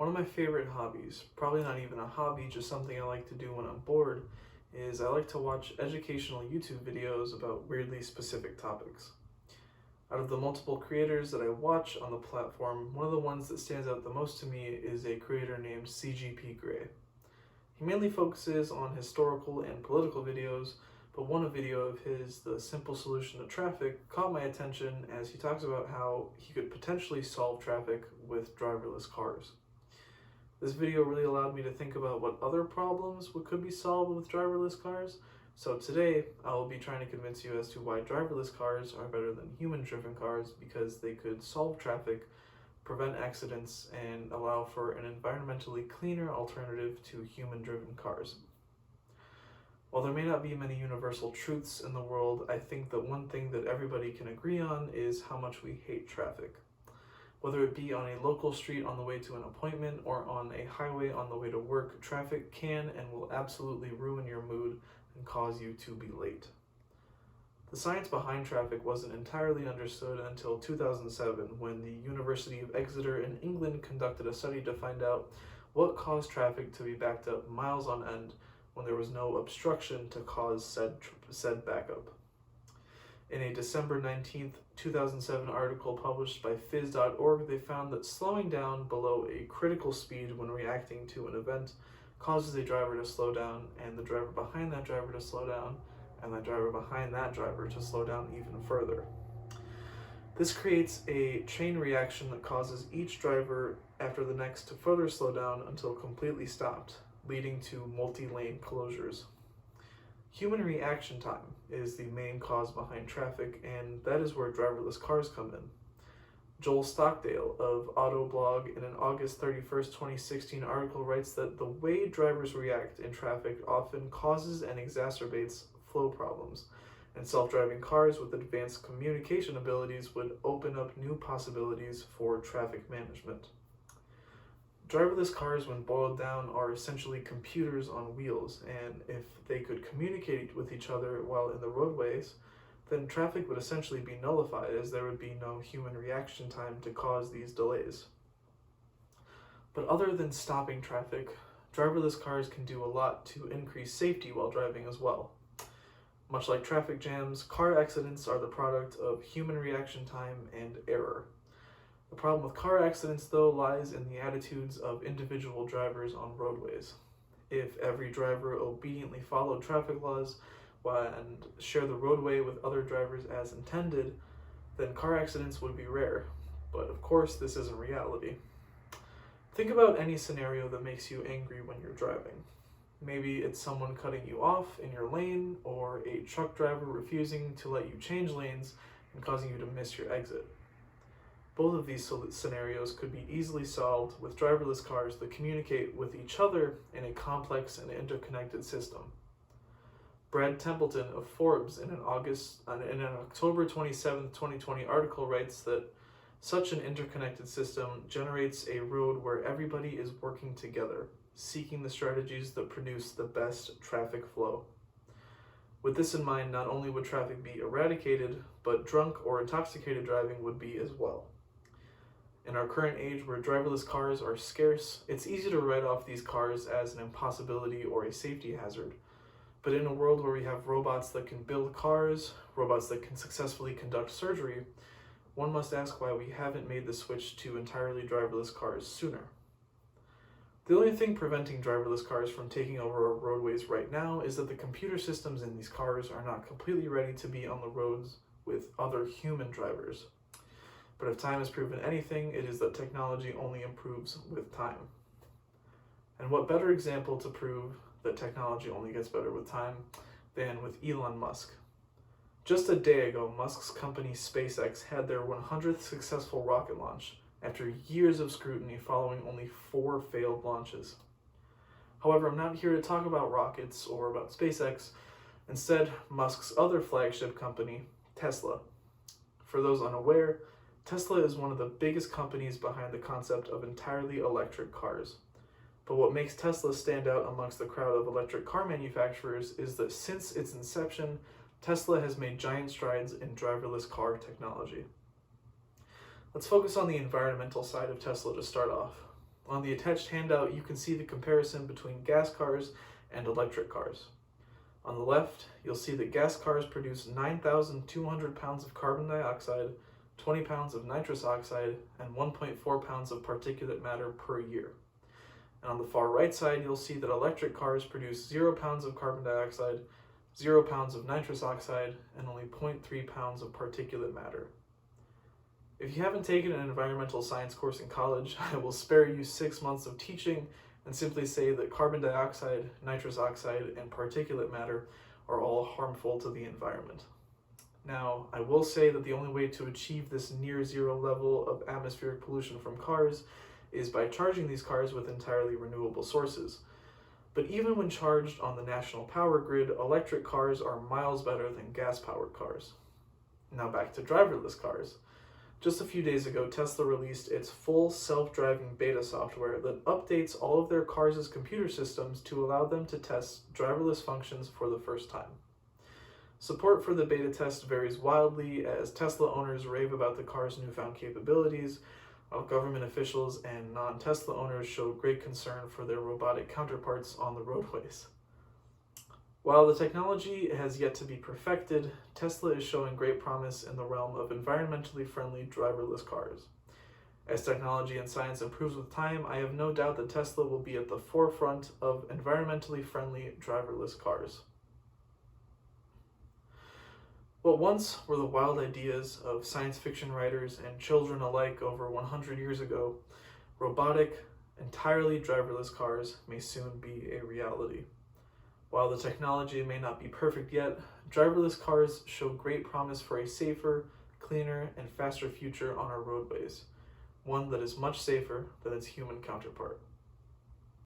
One of my favorite hobbies, probably not even a hobby, just something I like to do when I'm bored, is I like to watch educational YouTube videos about weirdly specific topics. Out of the multiple creators that I watch on the platform, one of the ones that stands out the most to me is a creator named CGP Grey. He mainly focuses on historical and political videos, but one video of his, The Simple Solution to Traffic, caught my attention as he talks about how he could potentially solve traffic with driverless cars. This video really allowed me to think about what other problems could be solved with driverless cars. So today, I will be trying to convince you as to why driverless cars are better than human-driven cars, because they could solve traffic, prevent accidents, and allow for an environmentally cleaner alternative to human-driven cars. While there may not be many universal truths in the world, I think that one thing that everybody can agree on is how much we hate traffic. Whether it be on a local street on the way to an appointment or on a highway on the way to work, traffic can and will absolutely ruin your mood and cause you to be late. The science behind traffic wasn't entirely understood until 2007, when the University of Exeter in England conducted a study to find out what caused traffic to be backed up miles on end when there was no obstruction to cause said backup. In a December 19th, 2007 article published by phys.org, they found that slowing down below a critical speed when reacting to an event causes a driver to slow down, and the driver behind that driver to slow down, and the driver behind that driver to slow down even further. This creates a chain reaction that causes each driver after the next to further slow down until completely stopped, leading to multi-lane closures. Human reaction time is the main cause behind traffic, and that is where driverless cars come in. Joel Stockdale of Autoblog, in an August 31st, 2016 article, writes that the way drivers react in traffic often causes and exacerbates flow problems, and self-driving cars with advanced communication abilities would open up new possibilities for traffic management. Driverless cars, when boiled down, are essentially computers on wheels, and if they could communicate with each other while in the roadways, then traffic would essentially be nullified, as there would be no human reaction time to cause these delays. But other than stopping traffic, driverless cars can do a lot to increase safety while driving as well. Much like traffic jams, car accidents are the product of human reaction time and error. The problem with car accidents, though, lies in the attitudes of individual drivers on roadways. If every driver obediently followed traffic laws and shared the roadway with other drivers as intended, then car accidents would be rare. But of course, this isn't reality. Think about any scenario that makes you angry when you're driving. Maybe it's someone cutting you off in your lane, or a truck driver refusing to let you change lanes and causing you to miss your exit. Both of these scenarios could be easily solved with driverless cars that communicate with each other in a complex and interconnected system. Brad Templeton of Forbes, in an October 27, 2020 article, writes that such an interconnected system generates a road where everybody is working together, seeking the strategies that produce the best traffic flow. With this in mind, not only would traffic be eradicated, but drunk or intoxicated driving would be as well. In our current age, where driverless cars are scarce, it's easy to write off these cars as an impossibility or a safety hazard. But in a world where we have robots that can build cars, robots that can successfully conduct surgery, one must ask why we haven't made the switch to entirely driverless cars sooner. The only thing preventing driverless cars from taking over our roadways right now is that the computer systems in these cars are not completely ready to be on the roads with other human drivers. But if time has proven anything, it is that technology only improves with time. And what better example to prove that technology only gets better with time than with Elon Musk? Just a day ago, Musk's company SpaceX had their 100th successful rocket launch, after years of scrutiny following only 4 failed launches. However, I'm not here to talk about rockets or about SpaceX. Instead, Musk's other flagship company, Tesla. For those unaware, Tesla is one of the biggest companies behind the concept of entirely electric cars. But what makes Tesla stand out amongst the crowd of electric car manufacturers is that since its inception, Tesla has made giant strides in driverless car technology. Let's focus on the environmental side of Tesla to start off. On the attached handout, you can see the comparison between gas cars and electric cars. On the left, you'll see that gas cars produce 9,200 pounds of carbon dioxide, 20 pounds of nitrous oxide, and 1.4 pounds of particulate matter per year. And on the far right side, you'll see that electric cars produce 0 pounds of carbon dioxide, 0 pounds of nitrous oxide, and only 0.3 pounds of particulate matter. If you haven't taken an environmental science course in college, I will spare you 6 months of teaching and simply say that carbon dioxide, nitrous oxide, and particulate matter are all harmful to the environment. Now, I will say that the only way to achieve this near zero level of atmospheric pollution from cars is by charging these cars with entirely renewable sources. But even when charged on the national power grid, electric cars are miles better than gas-powered cars. Now back to driverless cars. Just a few days ago, Tesla released its full self-driving beta software that updates all of their cars' computer systems to allow them to test driverless functions for the first time. Support for the beta test varies wildly as Tesla owners rave about the car's newfound capabilities, while government officials and non-Tesla owners show great concern for their robotic counterparts on the roadways. While the technology has yet to be perfected, Tesla is showing great promise in the realm of environmentally friendly driverless cars. As technology and science improves with time, I have no doubt that Tesla will be at the forefront of environmentally friendly driverless cars. What once were the wild ideas of science fiction writers and children alike over 100 years ago, robotic, entirely driverless cars may soon be a reality. While the technology may not be perfect yet, driverless cars show great promise for a safer, cleaner, and faster future on our roadways, one that is much safer than its human counterpart.